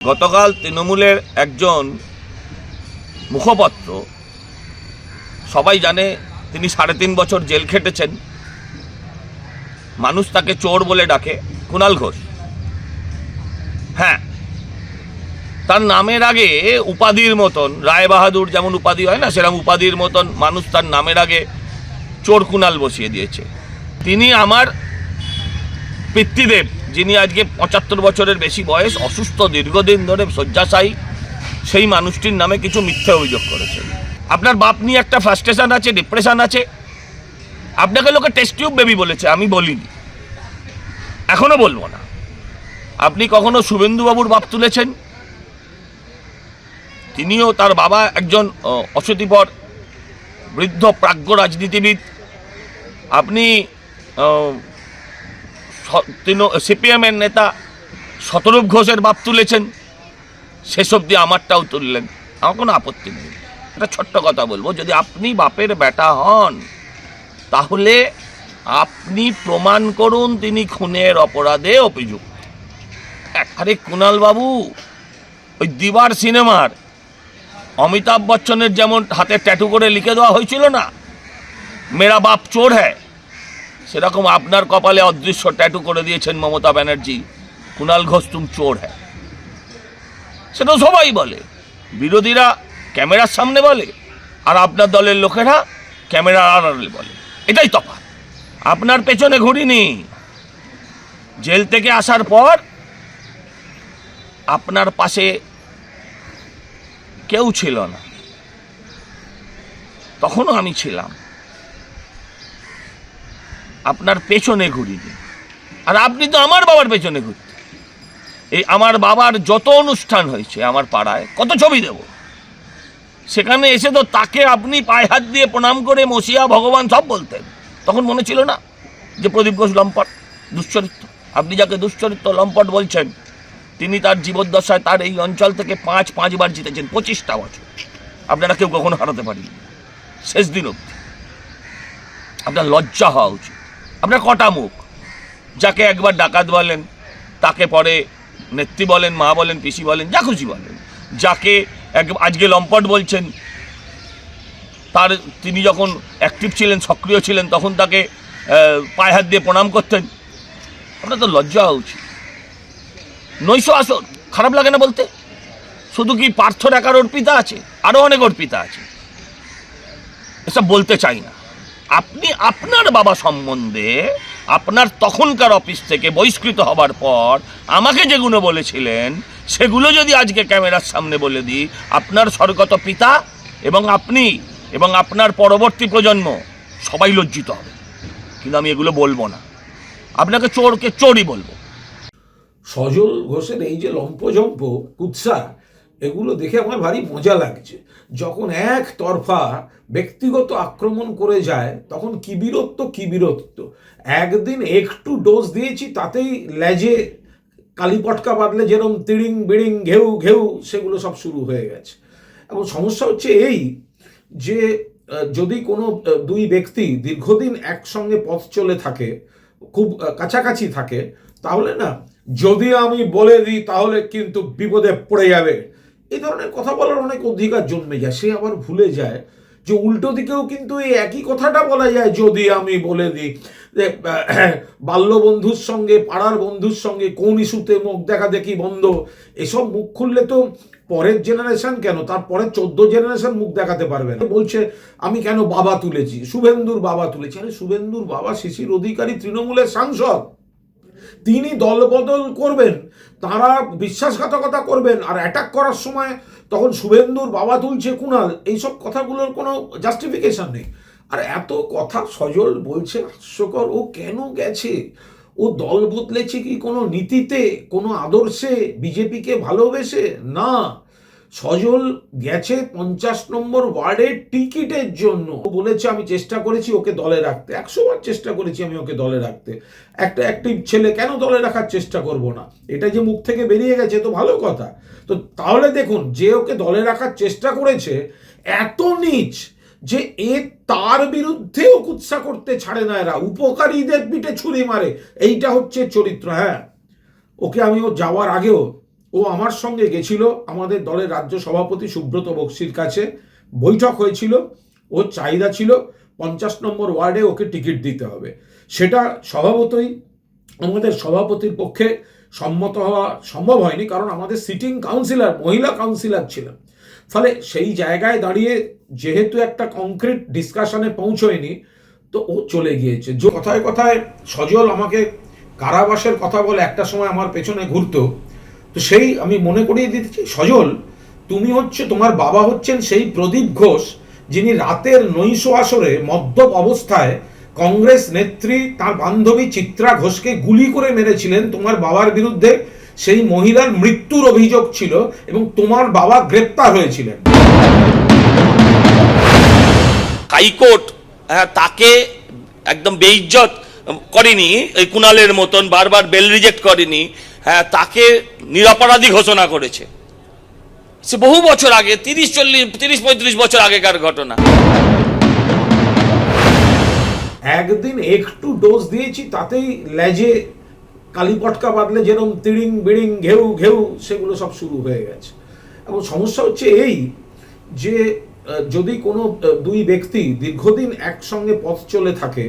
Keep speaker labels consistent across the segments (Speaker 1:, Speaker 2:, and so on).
Speaker 1: গতকাল তৃণমূলের একজন মুখপাত্র, সবাই জানে তিনি 3.5 বছর জেল খেটেছেন, মানুষ তাকে চোর বলে ডাকে, কুণাল ঘোষ। হ্যাঁ, তার নামের আগে উপাধির মতন, রায় বাহাদুর যেমন উপাধি হয় না, সেরকম উপাধির মতন মানুষ তার নামের আগে চোর কুণাল বসিয়ে দিয়েছে। তিনি আমার পিতৃদেব, যিনি আজকে 75 বছরের বেশি বয়স, অসুস্থ, দীর্ঘদিন ধরে শয্যাশায়ী, সেই মানুষটির নামে কিছু মিথ্যে অভিযোগ করেছেন। আপনার বাপ নিয়ে একটা ফ্রাস্ট্রেশন আছে, ডিপ্রেশন আছে। আপনাকে লোকে টেস্ট টিউব বেবি বলেছে, আমি বলিনি, এখনো বলবো না। আপনি কখনো শুভেন্দুবাবুর বাপ তুলেছেন? তিনিও, তার বাবা একজন অশীতিপর বৃদ্ধ প্রাজ্ঞ রাজনীতিবিদ। আপনি সিপিএমের নেতা শতরূপ ঘোষের বাপ তুলেছেন, শেষ অবধি আমারটাও তুললেন, আমার কোনো আপত্তি নেই। একটা ছোট্ট কথা বলবো, যদি আপনি বাপের বেটা হন তাহলে আপনি প্রমাণ করুন তিনি খুনের অপরাধে অভিযুক্ত। আরে কুণাল বাবু, ওই দিবার সিনেমার অমিতাভ বচ্চনের যেমন হাতে ট্যাটু করে লিখে দেওয়া হয়েছিল না, মেরা বাপ চোর হ্যায়, সেরকম আপনার কপালে অদৃশ্য ট্যাটু করে দিয়েছেন মমতা ব্যানার্জি, কুণাল ঘোষ তুম চোর হ্যায়। সেটা সবাই বলে, বিরোধীরা ক্যামেরার সামনে বলে, আর আপনার দলের লোকেরা ক্যামেরার আড়ালে বলে। এটাই তফাৎ। আপনার পেছনে ঘুরিনি। জেল থেকে আসার পর আপনার পাশে কেউ ছিল না, তখনও আমি ছিলাম। আপনার পেছনে ঘুরিনি। আর আপনি তো আমার বাবার পেছনে ঘুরতেন। এই আমার বাবার যত অনুষ্ঠান হয়েছে আমার পাড়ায়, কত ছবি দেব, সেখানে এসে তো তাকে আপনি পায়ে হাত দিয়ে প্রণাম করে মসিয়া ভগবান সব বলতেন। তখন মনে ছিল না যে প্রদীপ ঘোষ লম্পট, দুশ্চরিত্র? আপনি যাকে দুশ্চরিত্র, লম্পট বলছেন, তিনি তার জীবদ্দশায় তার এই অঞ্চল থেকে 5বার জিতেছেন, 25টা বছর। আপনারা কেউ কখনো হারাতে পারেনি, শেষ দিন অবধি। আপনার লজ্জা হওয়া উচিত। আপনার কটা মুখ, যাকে একবার ডাকাত বলেন, তাকে পরে নেত্রী বলেন, মা বলেন, পিসি বলেন, যা খুশি বলেন, যাকে আজকে লম্পট বলছেন, তিনি যখন অ্যাক্টিভ ছিলেন, সক্রিয় ছিলেন, তখন তাকে পায়ে হাত দিয়ে প্রণাম করতেন। আপনার তো লজ্জা হওয়া উচিত। নৈশো আসর, খারাপ লাগে না বলতে? শুধু কি পার্থর একার অর্পিতা আছে? আরও অনেক অর্পিতা আছে, এসব বলতে চাই না। আপনি আপনার বাবা সম্বন্ধে আপনার তখনকার অফিস থেকে বহিষ্কৃত হবার পর আমাকে যেগুলো বলেছিলেন, সেগুলো যদি আজকে ক্যামেরার সামনে বলে দিই, আপনার স্বর্গত পিতা এবং আপনি এবং আপনার পরবর্তী প্রজন্ম সবাই লজ্জিত হবে। কিন্তু আমি এগুলো বলবো না, আপনাকে চোরকে চোরই বলবো।
Speaker 2: সজল ঘোষের এই যে লম্পজম্প কুৎসা, এগুলো দেখে আমার ভারী মজা লাগছে। যখন একতরফা ব্যক্তিগত আক্রমণ করে যায়, তখন কি বীরত্ব। একদিন একটু ডোজ দিয়েছি, তাতেই লেজে কালীপটকা বাঁধলে যেরকম তিড়িং বিড়িং ঘেউ ঘেউ, সেগুলো সব শুরু হয়ে গেছে। এবং সমস্যা হচ্ছে এই যে, যদি কোনো দুই ব্যক্তি দীর্ঘদিন একসঙ্গে পথ চলে থাকে, খুব কাছাকাছি থাকে, তাহলে না, যদি আমি বলে দিই তাহলে কিন্তু বিপদে পড়ে যাবে, এই ধরনের কথা বলার অনেক অধিকার জন্মে যায়। সে আবার ভুলে যায় যে উল্টো দিকেও কিন্তু এই একই কথাটা বলা যায়, যদি আমি বলে দিই। যে বাল্য বন্ধুর সঙ্গে, পাড়ার বন্ধুর সঙ্গে কোন ইস্যুতে মুখ দেখা দেখি বন্ধ, এসব মুখ খুললে তো পরের জেনারেশন কেন, তার পরের 14 জেনারেশন মুখ দেখাতে পারবে না। বলছে আমি কেন বাবা তুলেছি, শুভেন্দুর বাবা তুলেছি। আরে শুভেন্দুর বাবা শিশির অধিকারী, তৃণমূলের সাংসদ, তিনি দলবদল করবেন, তারা বিশ্বাসঘাতকতা করবেন, আর অ্যাটাক করার সময় তখন শুভেন্দুর বাবা তুলছে কুণাল, এইসব কথাগুলোর কোনো জাস্টিফিকেশন নেই। আর এত কথা সজল বলছে, হাস্যকর। ও কেন গেছে? ও দল বদলেছে কি কোনো নীতিতে, কোনো আদর্শে, বিজেপিকে ভালোবেসে? না, সজল গেছে 50 নম্বর ওয়ার্ডের টিকিটের জন্য। ও বলেছে আমি চেষ্টা করেছি ওকে দলে রাখতে, 100 বার চেষ্টা করেছি আমি ওকে দলে রাখতে। একটা অ্যাক্টিভ ছেলে কেন দলে রাখার চেষ্টা করব না? এটা যে মুখ থেকে বেরিয়ে গেছে তো ভালো কথা। তো তাহলে দেখুন, যে ওকে দলে রাখার চেষ্টা করেছে এত নীচ যে তার বিরুদ্ধেও কুৎসা করতে ছাড়ে না এরা, উপকারীদের পিঠে ছুরি মারে। এইটা হচ্ছে চরিত্র। হ্যাঁ, ওকে আমি ও যাওয়ার আগেও ও আমার সঙ্গে গেছিল আমাদের দলের রাজ্য সভাপতি সুব্রত বক্সির কাছে, বৈঠক হয়েছিল, ওর চাহিদা ছিল 50 নম্বর ওয়ার্ডে ওকে টিকিট দিতে হবে। সেটা স্বভাবতই আমাদের সভাপতির পক্ষে সম্মত হওয়া সম্ভব হয়নি, কারণ আমাদের সিটিং কাউন্সিলর মহিলা কাউন্সিলর ছিলেন। ফলে সেই জায়গায় দাঁড়িয়ে যেহেতু একটা কংক্রিট ডিসকাশনে পৌঁছয়নি, তো ও চলে গিয়েছে। যে কথায় কথায় সজল আমাকে কারাবাসের কথা বলে একটা সময় আমার পেছনে ঘুরতো, তো সেই আমি মনে করিয়ে দিতেছি, সজল তুমি তোমার বাবা হচ্ছেন সেই প্রদীপ ঘোষ যিনি রাতের নৈশ আসরে মদ্যপ অবস্থায় কংগ্রেস নেত্রী তার বান্ধবী চিত্রা ঘোষকে গুলি করে মেরেছিলেন। তোমার বাবার বিরুদ্ধে সেই মহিলার মৃত্যুর অভিযোগ ছিল এবং তোমার বাবা গ্রেপ্তার হয়েছিলেন।
Speaker 1: হাইকোর্ট তাকে একদম বেইজ্জত করেনি, এই কুণালের মতন বারবার বেল রিজেক্ট করেনি, তাকে নিরপরাধী ঘোষণা করেছে। সে বহু বছর আগে, 30-35 বছর আগেকার ঘটনা।
Speaker 2: একদিন একটু ডোজ দিয়েছি, তাতেই লেজে কালীপটকা বাদলে যেরকম তিড়িং বিড়িং ঘেউ ঘেউ সেগুলো সব শুরু হয়ে গেছে। এবং সমস্যা হচ্ছে এই যে যদি কোনো দুই ব্যক্তি দীর্ঘদিন একসঙ্গে পথ চলে থাকে,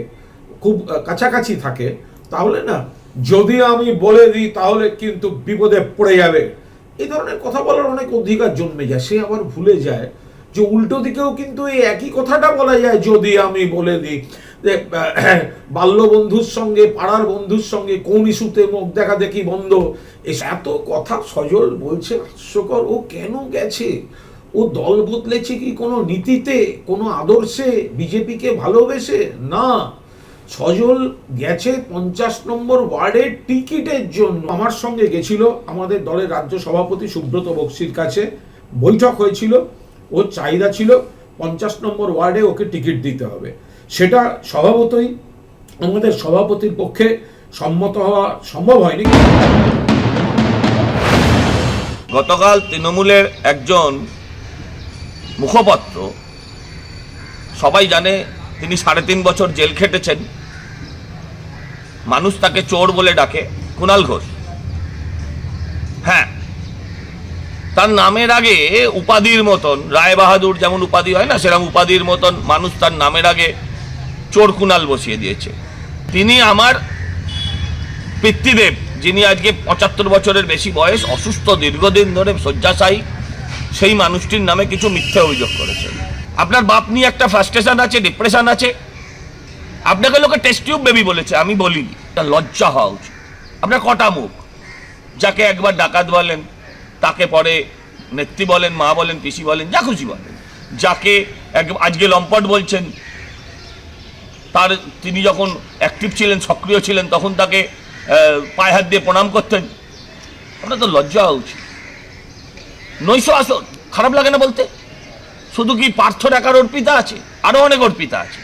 Speaker 2: খুব কাছাকাছি থাকে, তাহলে না যদি আমি বলে দিই তাহলে কিন্তু বিপদে পড়ে যাবে, এই ধরনের কথা বলার অনেক অধিকার জন্মে যায়। সে আবার ভুলে যায় যে উল্টো দিকেও কিন্তু এই একই কথাটা বলা যায়, যদি আমি বলে দিই যে বাল্য বন্ধুর সঙ্গে পাড়ার বন্ধুর সঙ্গে কোন ইস্যুতে মুখ দেখা দেখি বন্ধ। এত কথা সজল বলছে, হাস্যকর। ও কেন গেছে? ও দল বদলেছে কি কোনো নীতিতে, কোনো আদর্শে, বিজেপিকে ভালোবেসে? না, সজল গেছে 50 নম্বর ওয়ার্ডের টিকিটের জন্য। আমার সঙ্গে গেছিল আমাদের দলের রাজ্য সভাপতি সুব্রত বক্সির কাছে, বৈঠক হয়েছিল, ওর চাহিদা ছিল 50 নম্বর ওয়ার্ডে ওকে টিকিট দিতে হবে। সেটা স্বভাবতই আমাদের সভাপতির পক্ষে সম্মত হওয়া সম্ভব হয়নি।
Speaker 1: গতকাল তৃণমূলের একজন মুখপাত্র, সবাই জানে তিনি 3.5 বছর জেল খেটেছেন, মানুষ তাকে চোর বলে ডাকে, কুণাল ঘোষ। হ্যাঁ, তার নামের আগে উপাধির মতন, রায় বাহাদুর যেমন উপাধি হয় না, সেরকম উপাধির মতন মানুষ তার নামের আগে চোর কুণাল বসিয়ে দিয়েছে। তিনি আমার পিতৃদেব, যিনি আজকে 75 বছরের বেশি বয়স, অসুস্থ, দীর্ঘদিন ধরে শয্যাশায়ী, সেই মানুষটির নামে কিছু মিথ্যে অভিযোগ করেছেন। আপনার বাপ নিয়ে একটা ফ্রাস্ট্রেশন আছে, ডিপ্রেশন আছে, আপনাকে লোকে টেস্ট টিউব বেবি বলেছে, আমি বলিনি। লজ্জা হওয়া উচিত। আপনার কটা মুখ? যাকে একবার ডাকাত বলেন, তাকে পরে নেত্রী বলেন, মা বলেন, পিসি বলেন, যা খুশি বলেন। যাকে আজকে লম্পট বলছেন, তিনি যখন অ্যাক্টিভ ছিলেন, সক্রিয় ছিলেন, তখন তাকে পায়ে হাত দিয়ে প্রণাম করতেন। আপনার তো লজ্জা হওয়া উচিত। নৈশ আসর খারাপ লাগে না বলতে? শুধু কি পার্থ একার অর্পিতা আছে? আরো অনেক অর্পিতা আছে।